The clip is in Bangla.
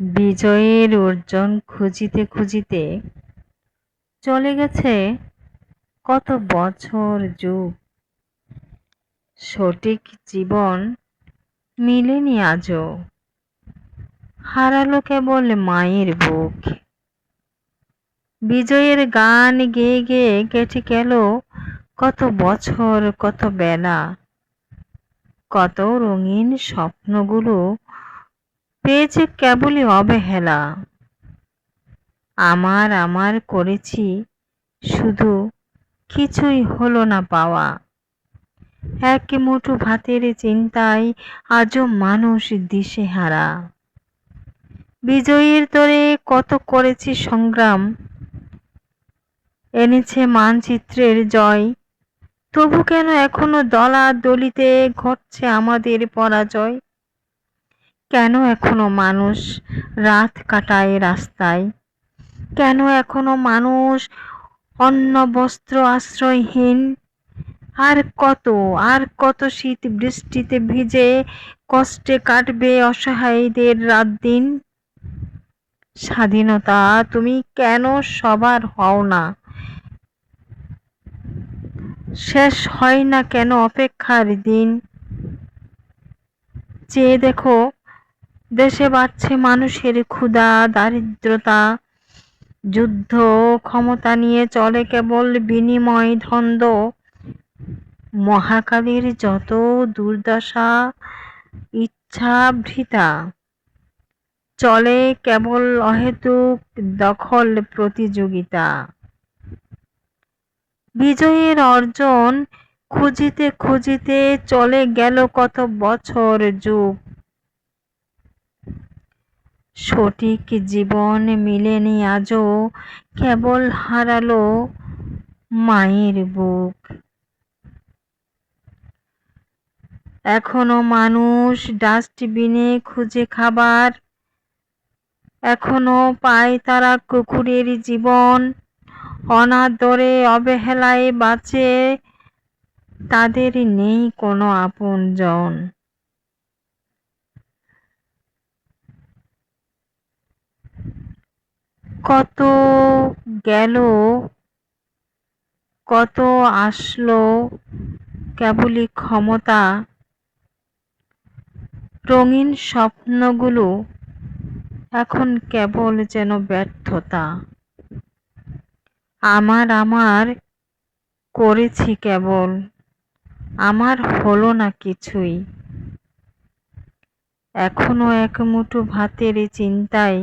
বিজয়ের অর্জন খুঁজিতে খুঁজিতে চলে গেছে কত বছর যুগ, সঠিক জীবন মিলেনি আজও, হারালো কেবল মায়ের বুক। বিজয়ের গান গেয়ে গেয়ে কেটে গেল কত বছর, কত বেলা, কত রঙিন স্বপ্নগুলো পেয়েছে কেবলই অবহেলা। আমার আমার করেছি শুধু, কিছুই হলো না পাওয়া। এক মুঠো ভাতের চিন্তায় আজও মানুষ দিশেহারা। বিজয়ীর তরে কত করেছি সংগ্রাম, এনেছে মানচিত্রের জয়, তবু কেন এখনো দলাদলিতে ঘটছে আমাদের পরাজয়? কেন এখনো মানুষ রাত কাটায় রাস্তায়? কেন এখনো মানুষ অন্ন বস্ত্র আশ্রয়হীন? আর কত শীত বৃষ্টিতে ভিজে কষ্টে কাটবে অসহায়দের রাত দিন? স্বাধীনতা তুমি কেন সবার হও না? শেষ হয় না কেন অপেক্ষার দিন? চেয়ে দেখো দেশে বাড়ছে মানুষের ক্ষুধা, দারিদ্রতা, যুদ্ধ, ক্ষমতা নিয়ে চলে কেবল বিনিময় দ্বন্দ্ব। মহাকালের যত দুর্দশা, ইচ্ছা ভৃতা, চলে কেবল অহেতুক দখল প্রতিযোগিতা। বিজয়ের অর্জন খুঁজিতে খুঁজিতে চলে গেল কত বছর যুগ, সঠিক জীবন মিলেনি আজও, কেবল হারালো মায়ের বুক। এখনো মানুষ ডাস্টবিনে খুঁজে খাবার, এখনো পায় তারা কুকুরের জীবন, অনাদরে অবহেলায় বাঁচে, তাদের নেই কোনো আপনজন। কত গেল, কত আসলো, কেবলই ক্ষমতা, রঙিন স্বপ্নগুলো এখন কেবল যেন ব্যর্থতা। আমার করেছি কেবল, আমার হলো না কিছুই। এখনো এক মুঠো ভাতের চিন্তায়